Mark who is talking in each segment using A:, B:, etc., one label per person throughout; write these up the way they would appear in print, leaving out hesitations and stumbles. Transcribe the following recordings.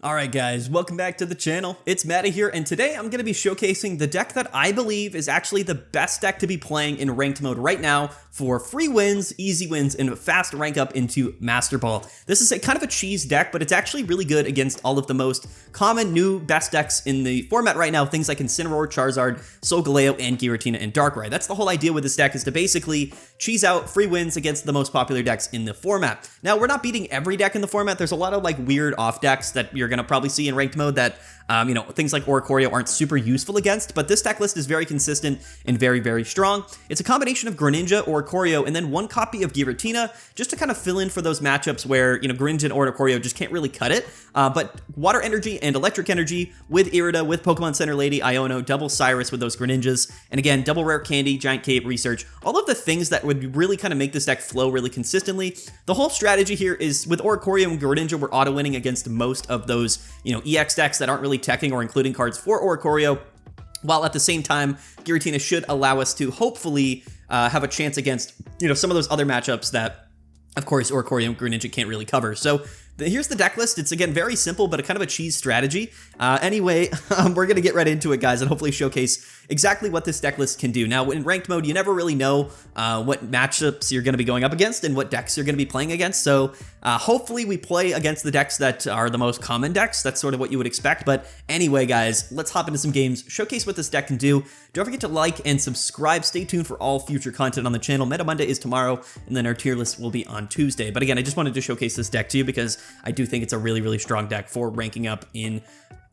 A: Alright guys, welcome back to the channel. It's Matty here, and today I'm going to be showcasing the deck that I believe is actually the best deck to be playing in ranked mode right now for free wins, easy wins, and fast rank up into Master Ball. This is a kind of a cheese deck, but it's actually really good against all of the most common new best decks in the format right now, things like Incineroar, Charizard, Solgaleo, and Giratina, and Darkrai. That's the whole idea with this deck, is to basically cheese out free wins against the most popular decks in the format. Now, we're not beating every deck in the format. There's a lot of like weird off decks that you're going to probably see in ranked mode that, things like Oricorio aren't super useful against, but this deck list is very consistent and very, very strong. It's a combination of Greninja, Oricorio, and then one copy of Giratina, just to kind of fill in for those matchups where, Greninja and Oricorio just can't really cut it. But Water Energy and Electric Energy with Irida, with Pokemon Center Lady, Iono, double Cyrus with those Greninjas, and again, double Rare Candy, Giant Cape, Research, all of the things that would really kind of make this deck flow really consistently. The whole strategy here is with Oricorio and Greninja, we're auto-winning against most of those, EX decks that aren't really teching or including cards for Oricorio, while at the same time, Giratina should allow us to hopefully have a chance against, some of those other matchups that, of course, Oricorio and Greninja can't really cover. So here's the deck list. It's, again, very simple, but a kind of a cheese strategy. Anyway, we're going to get right into it, guys, and hopefully showcase exactly what this deck list can do. Now, in ranked mode, you never really know what matchups you're going to be going up against and what decks you're going to be playing against. So hopefully we play against the decks that are the most common decks. That's sort of what you would expect. But anyway, guys, let's hop into some games, showcase what this deck can do. Don't forget to like and subscribe. Stay tuned for all future content on the channel. Meta Monday is tomorrow, and then our tier list will be on Tuesday. But again, I just wanted to showcase this deck to you because I do think it's a really, really strong deck for ranking up in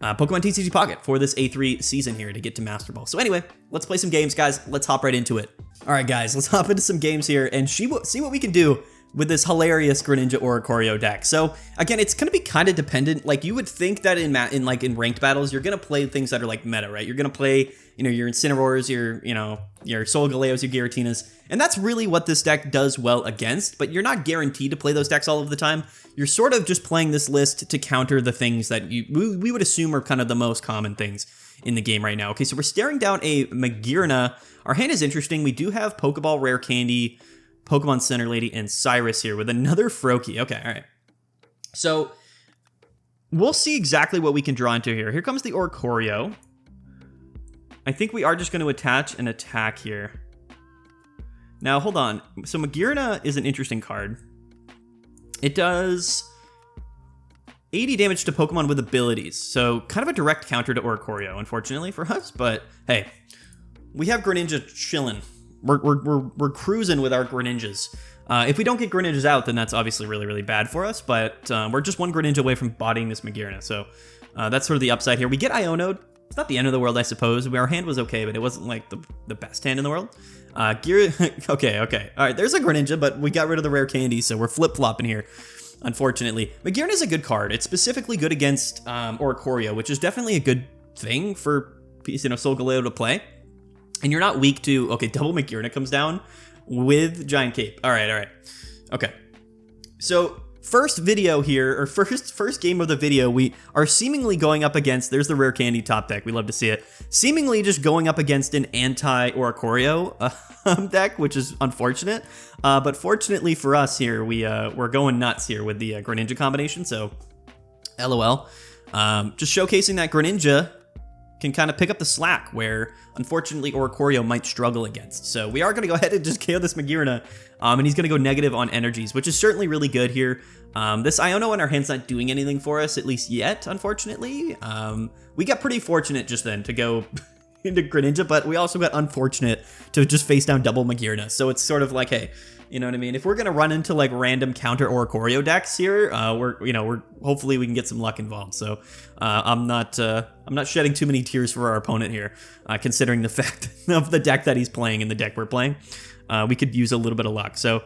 A: Pokemon TCG Pocket for this A3 season here to get to Master Ball. So anyway, let's play some games, guys. Let's hop right into it. All right, guys, let's hop into some games here and see what we can do with this hilarious Greninja Oricorio deck. So again, it's going to be kind of dependent. Like, you would think that in ranked battles, you're going to play things that are like meta, right? You're going to play, your Incineroars, your Solgaleos, your Giratinas, and that's really what this deck does well against, but you're not guaranteed to play those decks all of the time. You're sort of just playing this list to counter the things that we would assume are kind of the most common things in the game right now. Okay, so we're staring down a Magearna. Our hand is interesting. We do have Pokeball, Rare Candy, Pokemon Center Lady, and Cyrus here with another Froakie. Okay, all right. So we'll see exactly what we can draw into here. Here comes the Oricorio. I think we are just going to attach an attack here. Now, hold on. So Magearna is an interesting card. It does 80 damage to Pokemon with abilities. So kind of a direct counter to Oricorio, unfortunately for us. But hey, we have Greninja chilling. We're cruising with our Greninjas. If we don't get Greninjas out, then that's obviously really, really bad for us. But we're just one Greninja away from bodying this Magearna. So that's sort of the upside here. We get Iono'd. It's not the end of the world, I suppose. Our hand was okay, but it wasn't like the best hand in the world. Okay. All right, there's a Greninja, but we got rid of the Rare Candy, so we're flip-flopping here, unfortunately. Magearna is a good card. It's specifically good against Oricorio, which is definitely a good thing for Solgaleo to play. And you're not weak to... Okay, double Magearna comes down with Giant Cape. All right. Okay. So first video here, or first game of the video, we are seemingly going up against... There's the Rare Candy top deck. We love to see it. Seemingly just going up against an anti-Oricorio deck, which is unfortunate. But fortunately for us here, we're going nuts here with the Greninja combination. So, LOL. Just showcasing that Greninja can kind of pick up the slack where, unfortunately, Oricorio might struggle against. So we are going to go ahead and just KO this Magearna, and he's going to go negative on energies, which is certainly really good here. This Iono in our hand's not doing anything for us, at least yet, unfortunately. We got pretty fortunate just then to go into Greninja, but we also got unfortunate to just face down double Magearna. So it's sort of like, hey, you know what I mean? If we're going to run into like random counter Oricorio decks here, we're hopefully we can get some luck involved. So I'm not shedding too many tears for our opponent here, considering the fact of the deck that he's playing and the deck we're playing. We could use a little bit of luck. So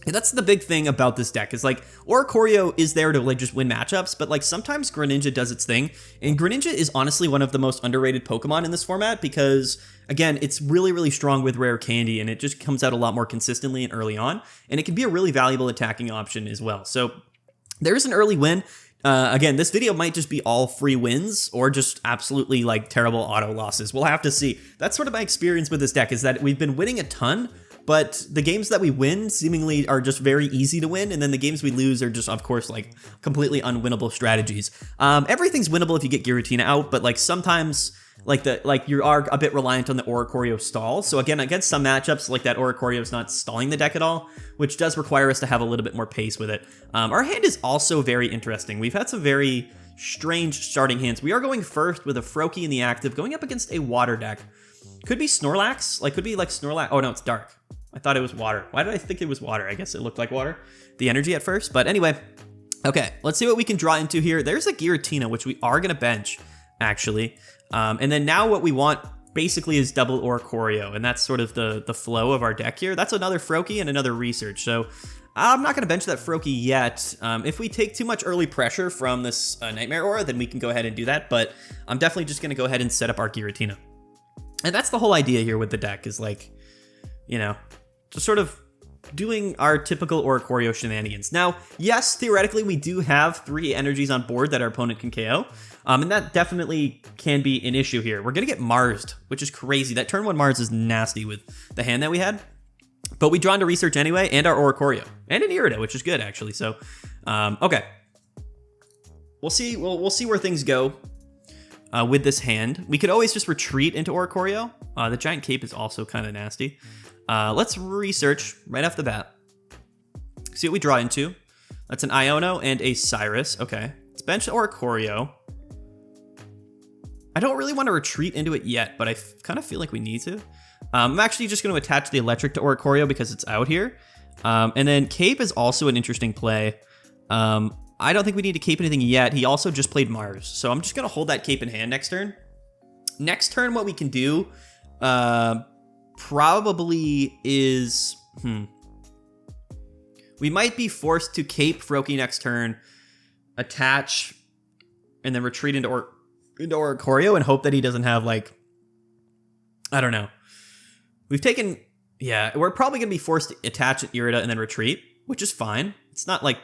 A: that's the big thing about this deck, is like Oricorio is there to like just win matchups, but like sometimes Greninja does its thing, and Greninja is honestly one of the most underrated Pokemon in this format because, again, it's really, really strong with Rare Candy, and it just comes out a lot more consistently and early on, and it can be a really valuable attacking option as well. So there's an early win. Again, this video might just be all free wins or just absolutely like terrible auto losses. We'll have to see. That's sort of my experience with this deck, is that we've been winning a ton, but the games that we win seemingly are just very easy to win, and then the games we lose are just, of course, like completely unwinnable strategies. Everything's winnable if you get Giratina out, but like sometimes you are a bit reliant on the Oricorio stall. So again, against some matchups, like that Oricorio is not stalling the deck at all, which does require us to have a little bit more pace with it. Our hand is also very interesting. We've had some very strange starting hands. We are going first with a Froakie in the active, going up against a water deck. Could be Snorlax, could be like Snorlax. Oh no, it's dark. I thought it was water. Why did I think it was water? I guess it looked like water, the energy at first. But anyway, okay, let's see what we can draw into here. There's a Giratina, which we are gonna bench, actually. And then now what we want basically is double Oricorio, and that's sort of the flow of our deck here. That's another Froakie and another Research. So I'm not going to bench that Froakie yet. If we take too much early pressure from this Nightmare Aura, then we can go ahead and do that. But I'm definitely just going to go ahead and set up our Giratina. And that's the whole idea here with the deck is like, you know, just sort of doing our typical Oricorio shenanigans. Now, yes, theoretically, we do have 3 energies on board that our opponent can KO. And that definitely can be an issue here. We're going to get Marsed, which is crazy. That turn 1 Mars is nasty with the hand that we had. But we draw into Research anyway, and our Oricorio. And an Irida, which is good, actually. So, okay. We'll see where things go with this hand. We could always just retreat into Oricorio. The Giant Cape is also kind of nasty. Let's Research right off the bat. See what we draw into. That's an Iono and a Cyrus. Okay. Let's bench Oricorio. I don't really want to retreat into it yet, but I kind of feel like we need to. I'm actually just going to attach the Electric to Oricorio because it's out here. And then Cape is also an interesting play. I don't think we need to Cape anything yet. He also just played Mars. So I'm just going to hold that Cape in hand next turn. Next turn, what we can do probably is... We might be forced to Cape Froakie next turn, attach, and then retreat into Oricorio and hope that he doesn't have, like... I don't know. We've taken... Yeah, we're probably going to be forced to attach an Irida and then retreat, which is fine. It's not, like,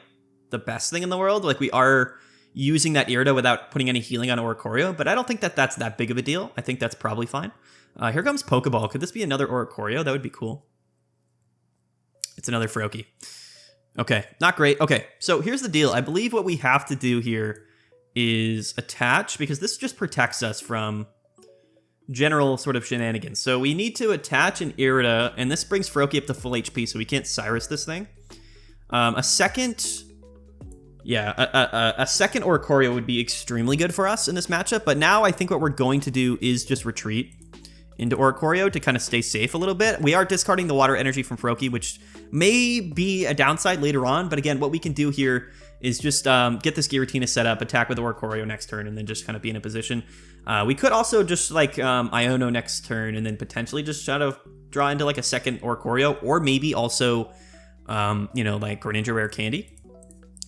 A: the best thing in the world. Like, we are using that Irida without putting any healing on Oricorio, but I don't think that that's that big of a deal. I think that's probably fine. Here comes Pokeball. Could this be another Oricorio? That would be cool. It's another Froakie. Okay, not great. Okay, so here's the deal. I believe what we have to do here is attach, because this just protects us from general sort of shenanigans. So we need to attach an Irida, and this brings Froakie up to full HP, so we can't Cyrus this thing. A second Oricorio would be extremely good for us in this matchup, but now I think what we're going to do is just retreat into Oricorio to kind of stay safe a little bit. We are discarding the water energy from Froakie, which may be a downside later on, but again, what we can do here is just get this Giratina set up, attack with Oricorio next turn, and then just kind of be in a position. We could also just like Iono next turn, and then potentially just try to draw into like a second Oricorio, or maybe also, like Greninja Rare Candy.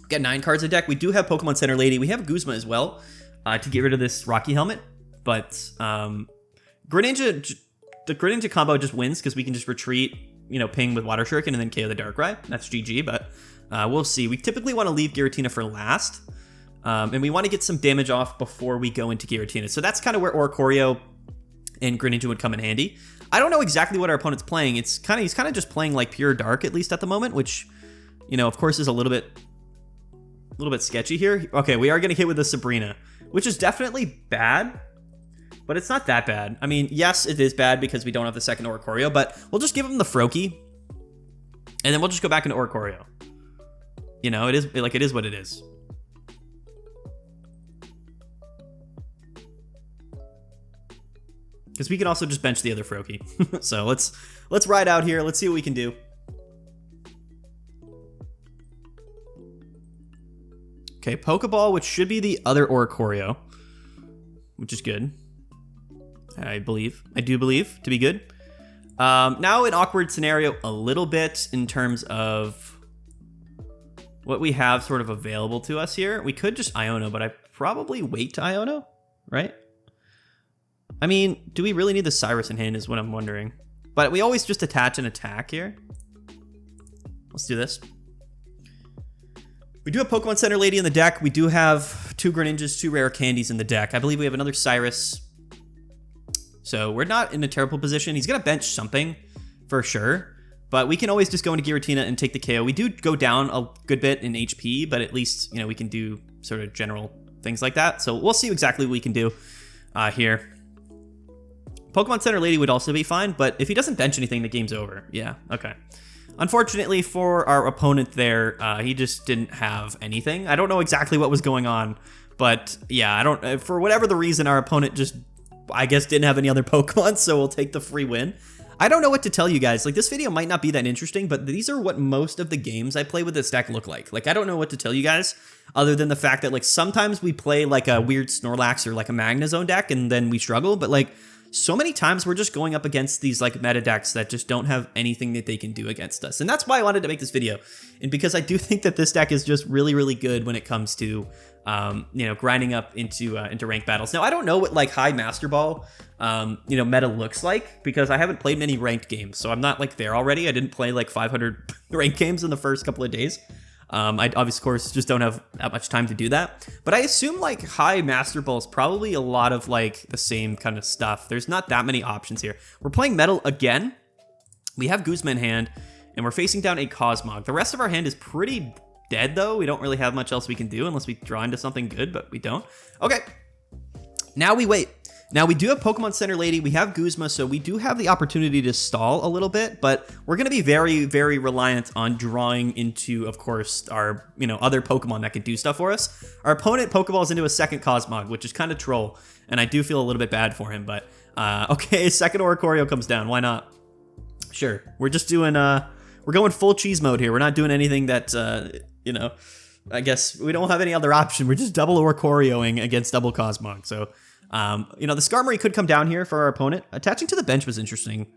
A: Got 9 cards in deck. We do have Pokemon Center Lady. We have Guzma as well to get rid of this Rocky Helmet, but the Greninja combo just wins because we can just retreat, ping with Water Shuriken and then KO the Darkrai. That's GG, but we'll see. We typically want to leave Giratina for last, and we want to get some damage off before we go into Giratina. So that's kind of where Oricorio and Greninja would come in handy. I don't know exactly what our opponent's playing. He's kind of just playing like pure Dark, at least at the moment, which, of course is a little bit sketchy here. Okay, we are getting hit with the Sabrina, which is definitely bad. But it's not that bad. I mean, yes, it is bad because we don't have the second Oricorio, but we'll just give him the Froakie, and then we'll just go back into Oricorio. It is what it is. Because we can also just bench the other Froakie. So let's ride out here. Let's see what we can do. Okay, Pokeball, which should be the other Oricorio, which is good. I do believe to be good. Now an awkward scenario a little bit in terms of what we have sort of available to us here. We could just Iono, but I probably wait to Iono, right? I mean, do we really need the Cyrus in hand is what I'm wondering. But we always just attach an attack here. Let's do this. We do have Pokemon Center Lady in the deck. We do have 2 Greninjas, 2 Rare Candies in the deck. I believe we have another Cyrus. So we're not in a terrible position. He's going to bench something for sure. But we can always just go into Giratina and take the KO. We do go down a good bit in HP, but at least, you know, we can do sort of general things like that. So we'll see exactly what we can do here. Pokemon Center Lady would also be fine, but if he doesn't bench anything, the game's over. Yeah, okay. Unfortunately for our opponent there, he just didn't have anything. I don't know exactly what was going on, but yeah, I don't. For whatever the reason, our opponent just, I guess, didn't have any other Pokemon, so we'll take the free win. I don't know what to tell you guys. Like, this video might not be that interesting, but these are what most of the games I play with this deck look like. Like, I don't know what to tell you guys, other than the fact that, like, sometimes we play, like, a weird Snorlax or, like, a Magnezone deck, and then we struggle, but, like, so many times we're just going up against these, like, meta decks that just don't have anything that they can do against us. And that's why I wanted to make this video, and because I do think that this deck is just really, really good when it comes to, you know, grinding up into ranked battles. Now, I don't know what, like, high Master Ball, you know, meta looks like, because I haven't played many ranked games, so I'm not, like, there already. I didn't play, like, 500 ranked games in the first couple of days. I obviously, of course, just don't have that much time to do that. But I assume, like, high Master Ball is probably a lot of, like, the same kind of stuff. There's not that many options here. We're playing Metal again. We have Guzma in hand, and we're facing down a Cosmog. The rest of our hand is pretty dead, though. We don't really have much else we can do unless we draw into something good, but we don't. Okay. Now we wait. Now, we do have Pokemon Center Lady, we have Guzma, so we do have the opportunity to stall a little bit, but we're going to be very, very reliant on drawing into, of course, our, you know, other Pokemon that can do stuff for us. Our opponent Pokeballs into a second Cosmog, which is kind of troll, and I do feel a little bit bad for him, but, okay, second Oricorio comes down, why not? Sure, we're just doing, we're going full cheese mode here, we're not doing anything that, you know, I guess we don't have any other option, we're just double Oricorioing against double Cosmog, so... you know, the Skarmory could come down here for our opponent. Attaching to the bench was interesting.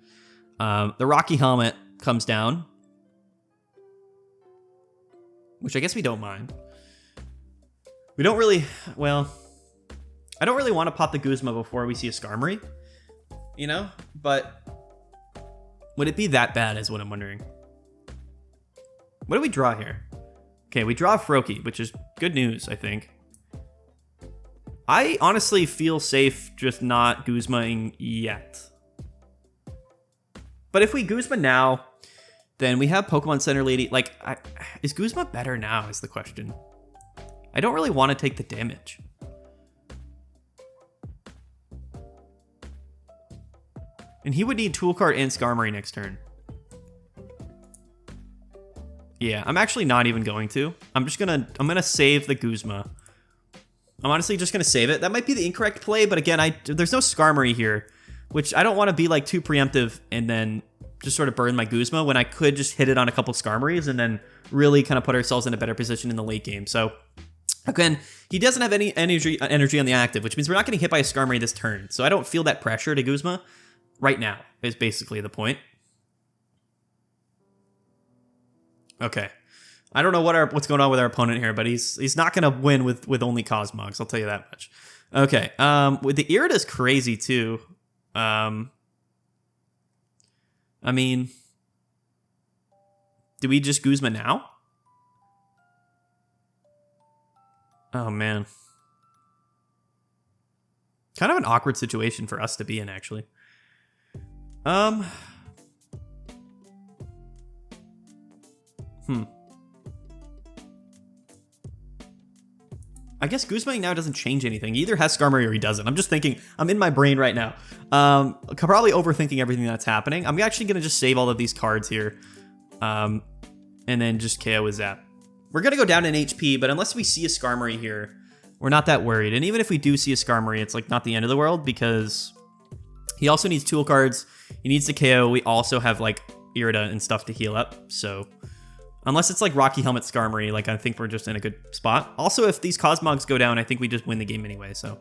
A: The Rocky Helmet comes down, which I guess we don't mind. We don't really, well, I don't really want to pop the Guzma before we see a Skarmory, you know, but would it be that bad is what I'm wondering. What do we draw here? Okay, we draw a Froakie, which is good news, I think. I honestly feel safe just not Guzmaing yet. But if we Guzma now, then we have Pokemon Center Lady. Like, is Guzma better now is the question. I don't really want to take the damage. And he would need Tool Card and Skarmory next turn. Yeah, I'm actually not even going to. I'm gonna save the Guzma. I'm honestly just going to save it. That might be the incorrect play, but again, there's no Skarmory here, which I don't want to be like too preemptive and then just sort of burn my Guzma when I could just hit it on a couple Skarmories and then really kind of put ourselves in a better position in the late game. So again, he doesn't have any energy on the active, which means we're not getting hit by a Skarmory this turn. So I don't feel that pressure to Guzma right now is basically the point. Okay. I don't know what's going on with our opponent here, but he's not going to win with only Cosmogs. I'll tell you that much. Okay. With the Irida's crazy too. I mean, do we just Guzma now? Oh man. Kind of an awkward situation for us to be in, actually. I guess Guzma now doesn't change anything. He either has Skarmory or he doesn't. I'm just thinking, I'm in my brain right now. Probably overthinking everything that's happening. I'm actually going to just save all of these cards here. And then just KO with Zap. We're going to go down in HP, but unless we see a Skarmory here, we're not that worried. And even if we do see a Skarmory, it's like not the end of the world because he also needs tool cards. He needs to KO. We also have like Irida and stuff to heal up. So unless it's like Rocky Helmet Skarmory, like I think we're just in a good spot. Also, if these Cosmogs go down, I think we just win the game anyway. So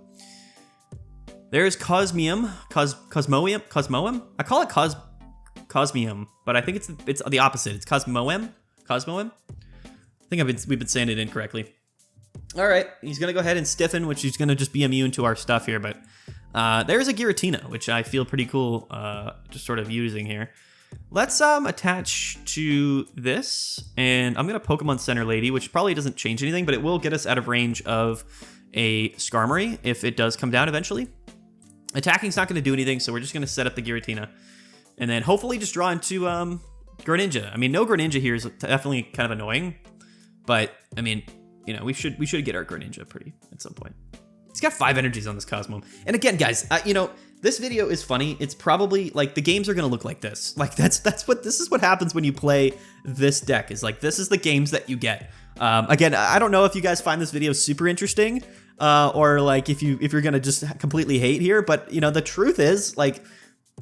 A: there's Cosmoem. I call it Cosmoem, but I think it's the opposite. It's Cosmoem. I think we've been saying it incorrectly. All right, he's gonna go ahead and stiffen, which he's gonna just be immune to our stuff here. But there's a Giratina, which I feel pretty cool, just sort of using here. Let's attach to this, and I'm gonna Pokemon Center Lady, which probably doesn't change anything, but it will get us out of range of a Skarmory if it does come down eventually. Attacking's not gonna do anything, so we're just gonna set up the Giratina, and then hopefully just draw into Greninja. I mean, no Greninja here is definitely kind of annoying, but I mean, you know, we should get our Greninja pretty at some point. He's got 5 energies on this Cosmo. And again, guys, you know, this video is funny. It's probably like the games are gonna look like this. Like this is what happens when you play this deck. Is like this is the games that you get. Again, I don't know if you guys find this video super interesting, or like if you're gonna just completely hate here. But you know, the truth is like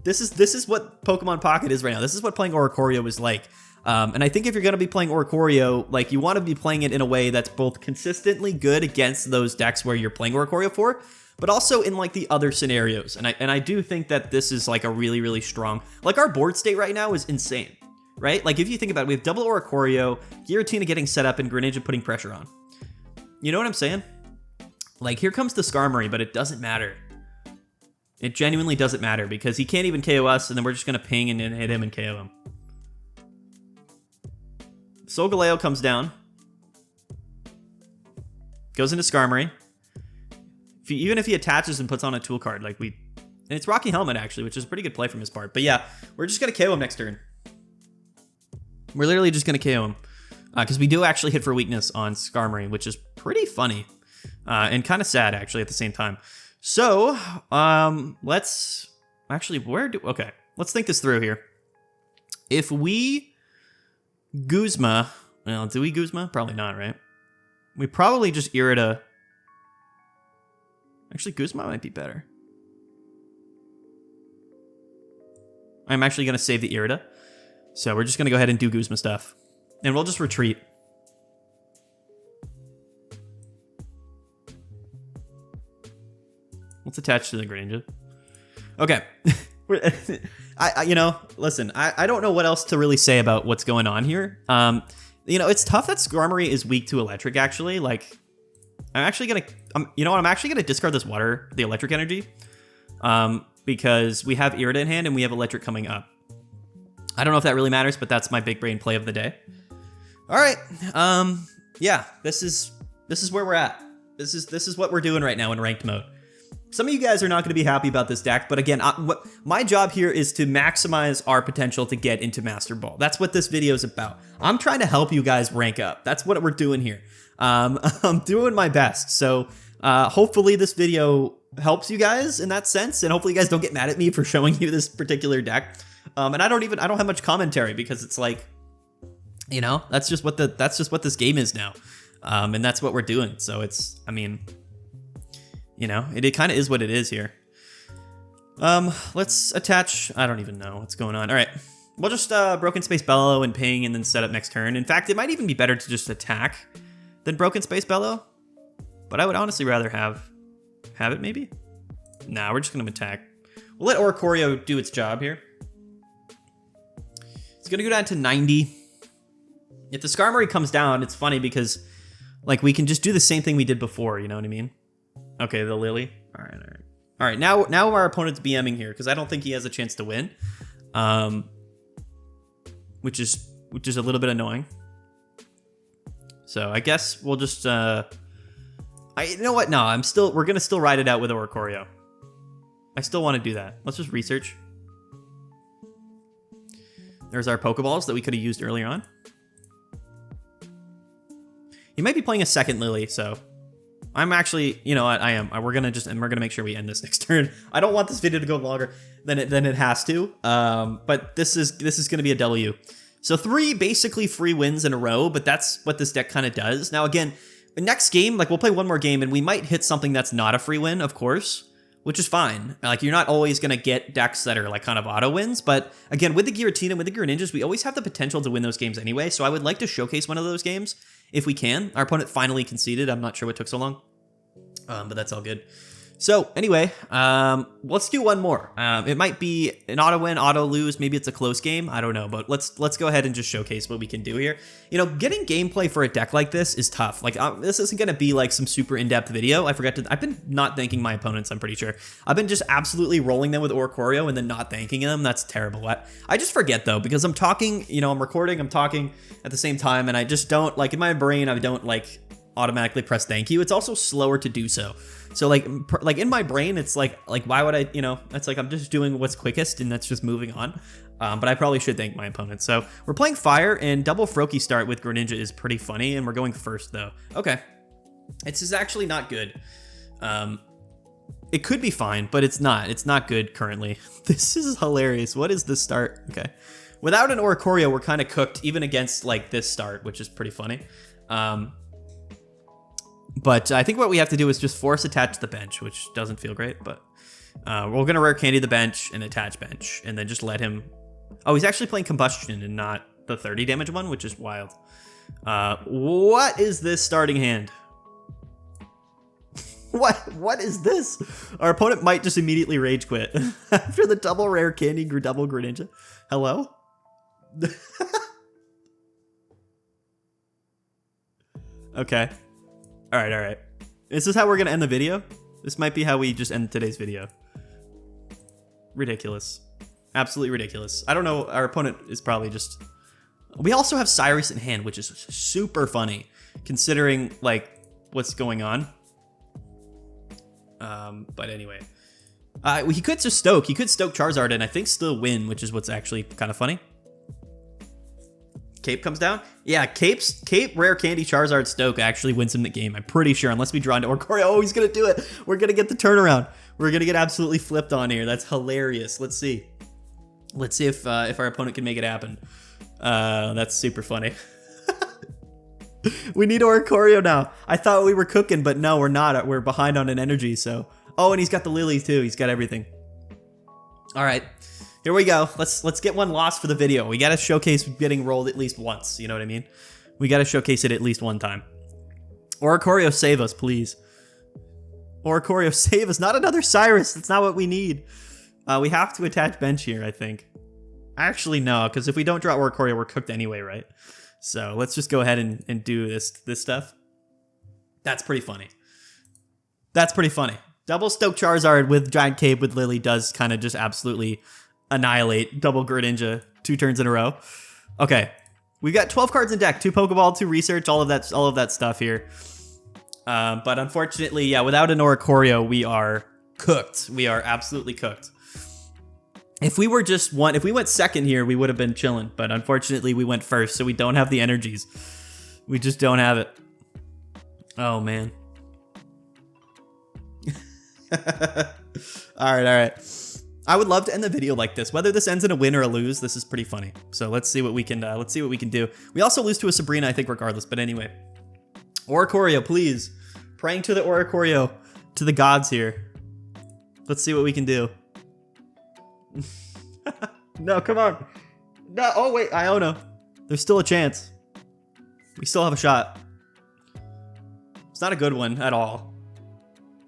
A: this is what Pokemon Pocket is right now. This is what playing Oricorio is like. And I think if you're going to be playing Oricorio, like you want to be playing it in a way that's both consistently good against those decks where you're playing Oricorio for, but also in like the other scenarios. And I do think that this is like a really, really strong, like our board state right now is insane, right? Like if you think about it, we have double Oricorio, Giratina getting set up, and Greninja putting pressure on. You know what I'm saying? Like here comes the Skarmory, but it doesn't matter. It genuinely doesn't matter because he can't even KO us, and then we're just going to ping and hit him and KO him. Solgaleo comes down. Goes into Skarmory. Even if he attaches and puts on a tool card, like and it's Rocky Helmet actually, which is a pretty good play from his part. But yeah, we're just gonna KO him next turn. We're literally just gonna KO him. Because we do actually hit for weakness on Skarmory, which is pretty funny. And kind of sad actually at the same time. So, let's actually, okay, let's think this through here. If we Guzma, well, do we Guzma? Probably not, right? We probably just Irida. Actually, Guzma might be better. I'm actually going to save the Irida. So we're just going to go ahead and do Guzma stuff. And we'll just retreat. Let's attach to the Greninja. Okay. You know, listen, I don't know what else to really say about what's going on here. You know, it's tough that Skarmory is weak to electric, actually. Like, I'm actually going to, you know what, I'm actually going to discard this water, the electric energy, because we have Irida in hand and we have electric coming up. I don't know if that really matters, but that's my big brain play of the day. All right. Yeah, this is where we're at. This is what we're doing right now in ranked mode. Some of you guys are not going to be happy about this deck, but again, my job here is to maximize our potential to get into Master Ball. That's what this video is about. I'm trying to help you guys rank up. That's what we're doing here. I'm doing my best. So hopefully this video helps you guys in that sense, and hopefully you guys don't get mad at me for showing you this particular deck. And I don't have much commentary because it's like, you know, that's just what this game is now, and that's what we're doing. So it's, I mean, you know, it kind of is what it is here. Let's attach. I don't even know what's going on. All right, we'll just Broken Space Bellow and ping and then set up next turn. In fact, it might even be better to just attack than Broken Space Bellow, but I would honestly rather have it maybe. Nah, we're just gonna attack. We'll let Oricorio do its job here. It's gonna go down to 90. If the Skarmory comes down, it's funny because like we can just do the same thing we did before. You know what I mean? Okay, the Lily. All right. Now our opponent's BMing here because I don't think he has a chance to win, which is a little bit annoying. So I guess we'll just you know what? No, we're gonna still ride it out with Oricorio. I still want to do that. Let's just research. There's our Pokeballs that we could have used earlier on. He might be playing a second Lily, so I'm actually, you know what, I am. We're gonna make sure we end this next turn. I don't want this video to go longer than it has to. But this is gonna be a W. So 3 basically free wins in a row, but that's what this deck kind of does. Now again, the next game, like we'll play one more game and we might hit something that's not a free win, of course, which is fine. Like you're not always gonna get decks that are like kind of auto wins, but again, with the Giratina, with the Greninjas, we always have the potential to win those games anyway. So I would like to showcase one of those games if we can. Our opponent finally conceded. I'm not sure what took so long, but that's all good. So anyway, let's do one more. It might be an auto win, auto lose. Maybe it's a close game. I don't know, but let's go ahead and just showcase what we can do here. You know, getting gameplay for a deck like this is tough. Like this isn't going to be like some super in-depth video. I've been not thanking my opponents, I'm pretty sure. I've been just absolutely rolling them with Oricorio and then not thanking them. That's terrible. I just forget though, because I'm talking, you know, I'm recording, I'm talking at the same time, and I just don't, like in my brain, I don't like, automatically press thank you. It's also slower to do so. So like in my brain, it's like why would I, you know, it's like I'm just doing what's quickest and that's just moving on. But I probably should thank my opponent. So we're playing fire, and double Froakie start with Greninja is pretty funny, and we're going first though. Okay. This is actually not good. It could be fine, but it's not. It's not good currently. This is hilarious. What is this start? Okay. Without an Oricorio, we're kind of cooked even against like this start, which is pretty funny. But I think what we have to do is just force attach the bench, which doesn't feel great, but we're going to rare candy the bench and attach bench, and then just let him... Oh, he's actually playing Combustion and not the 30 damage one, which is wild. What is this starting hand? What is this? Our opponent might just immediately rage quit after the double rare candy double Greninja. Hello? Okay. All right. Is this how we're gonna end the video? This might be how we just end today's video. Ridiculous. Absolutely ridiculous. I don't know, our opponent is probably just... We also have Cyrus in hand, which is super funny, considering, like, what's going on. But anyway. He could just stoke. He could stoke Charizard and I think still win, which is what's actually kind of funny. Cape comes down. Yeah, Cape rare candy Charizard stoke actually wins him the game. I'm pretty sure, unless we draw into Oricorio. Oh, he's gonna do it. We're gonna get the turnaround. We're gonna get absolutely flipped on here. That's hilarious. Let's see. Let's see if our opponent can make it happen. That's super funny. We need Oricorio now. I thought we were cooking, but no, we're not. We're behind on an energy, so... Oh, and he's got the lilies too. He's got everything. All right. Here we go. Let's get one loss for the video. We got to showcase getting rolled at least once. You know what I mean? We got to showcase it at least one time. Oricorio, save us, please. Oricorio, save us. Not another Cyrus. That's not what we need. We have to attach bench here, I think. Actually, no, because if we don't draw Oricorio, we're cooked anyway, right? So let's just go ahead and do this stuff. That's pretty funny. That's pretty funny. Double Stoke Charizard with Giant Cape with Lily does kind of just absolutely annihilate double Greninja 2 turns in a row. Okay, we've got 12 cards in deck, 2 Pokeball, 2 Research, all of that stuff here. But unfortunately, yeah, without an Oricorio, we are cooked. We are absolutely cooked. If we were just if we went second here, we would have been chilling. But unfortunately, we went first, so we don't have the energies. We just don't have it. Oh, man. All right. I would love to end the video like this. Whether this ends in a win or a lose, this is pretty funny. So let's see what we can do. We also lose to a Sabrina, I think, regardless. But anyway, Oricorio, please. Praying to the Oricorio, to the gods here. Let's see what we can do. No, come on. No. Oh wait, Iono. There's still a chance. We still have a shot. It's not a good one at all.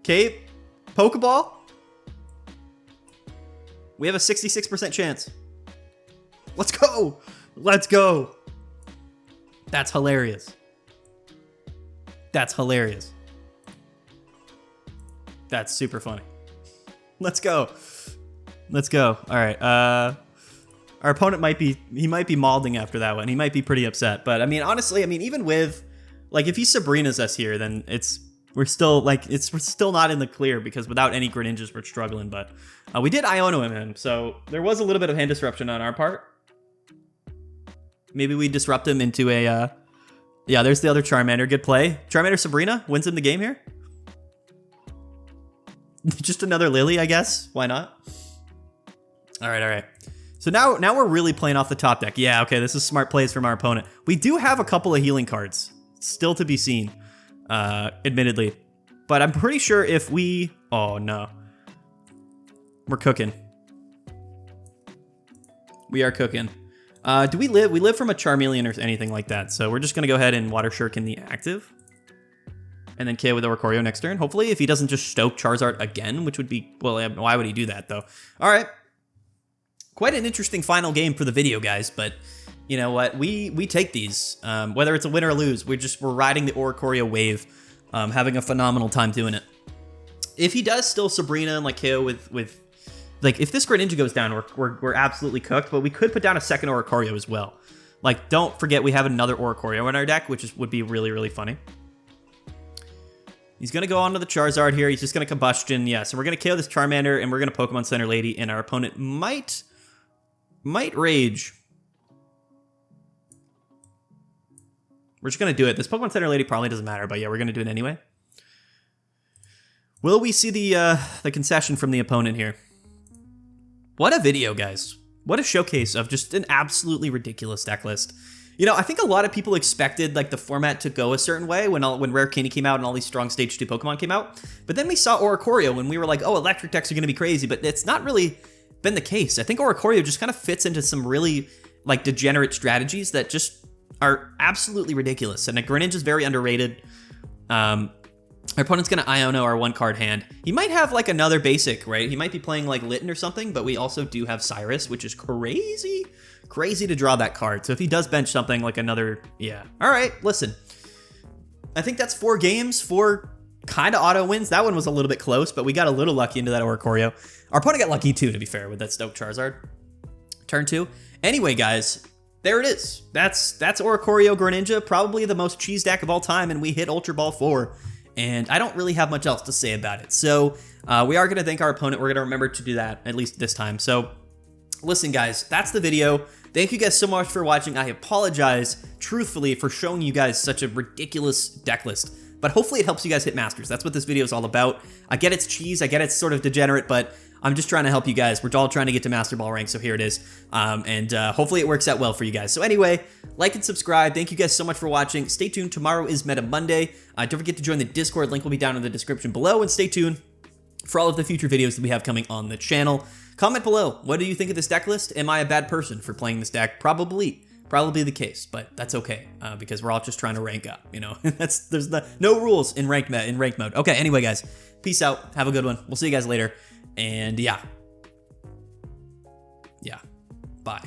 A: Cape. Pokeball? We have a 66% chance. Let's go! Let's go! That's hilarious. That's hilarious. That's super funny. Let's go. Let's go. All right. Our opponent might be malding after that one. He might be pretty upset. But I mean, honestly, even with, like, if he Sabrina's us here, then we're still not in the clear, because without any Greninjas, we're struggling. But we did Iono him, so there was a little bit of hand disruption on our part. Maybe we disrupt him into a... yeah, there's the other Charmander. Good play. Charmander Sabrina wins him the game here. Just another Lily, I guess. Why not? All right. So now we're really playing off the top deck. Yeah, okay, this is smart plays from our opponent. We do have a couple of healing cards still to be seen. Admittedly, but I'm pretty sure if we... Oh, no. We're cooking. We are cooking. Do we live? We live from a Charmeleon or anything like that, so we're just going to go ahead and Water Shuriken the active. And then KO with Oricorio next turn. Hopefully, if he doesn't just stoke Charizard again, which would be... Well, why would he do that, though? All right. Quite an interesting final game for the video, guys, but... You know what? We take these. Whether it's a win or a lose, we're riding the Oricorio wave, having a phenomenal time doing it. If he does still Sabrina and like KO with like, if this Greninja goes down, we're absolutely cooked. But we could put down a second Oricorio as well. Like, don't forget we have another Oricorio in our deck, which would be really, really funny. He's going to go on to the Charizard here. He's just going to Combustion. Yeah, so we're going to KO this Charmander, and we're going to Pokemon Center Lady, and our opponent might Rage. We're just going to do it. This Pokemon Center Lady probably doesn't matter, but yeah, we're going to do it anyway. Will we see the concession from the opponent here? What a video, guys. What a showcase of just an absolutely ridiculous deck list. You know, I think a lot of people expected like the format to go a certain way when Rare Candy came out and all these strong Stage 2 Pokemon came out. But then we saw Oricorio and we were like, oh, electric decks are going to be crazy, but it's not really been the case. I think Oricorio just kind of fits into some really like degenerate strategies that just are absolutely ridiculous. And Greninja is very underrated. Our opponent's going to Iono our 1-card hand. He might have like another basic, right? He might be playing like Litten or something, but we also do have Cyrus, which is crazy to draw that card. So if he does bench something like another, yeah. All right, listen. I think that's 4 games, 4 kind of auto wins. That one was a little bit close, but we got a little lucky into that Oricorio. Our opponent got lucky too, to be fair, with that Stoke Charizard. Turn 2. Anyway, guys, there it is. That's Oricorio Greninja, probably the most cheese deck of all time, and we hit Ultra Ball 4. And I don't really have much else to say about it. So we are going to thank our opponent. We're going to remember to do that, at least this time. So listen, guys, that's the video. Thank you guys so much for watching. I apologize, truthfully, for showing you guys such a ridiculous deck list. But hopefully it helps you guys hit Masters. That's what this video is all about. I get it's cheese. I get it's sort of degenerate, but I'm just trying to help you guys. We're all trying to get to Master Ball rank, so here it is. Hopefully it works out well for you guys. So anyway, like and subscribe. Thank you guys so much for watching. Stay tuned. Tomorrow is Meta Monday. Don't forget to join the Discord. Link will be down in the description below. And stay tuned for all of the future videos that we have coming on the channel. Comment below. What do you think of this deck list? Am I a bad person for playing this deck? Probably the case, but that's okay because we're all just trying to rank up. You know, there's no rules in ranked mode. Okay. Anyway, guys, peace out. Have a good one. We'll see you guys later. And yeah. Bye.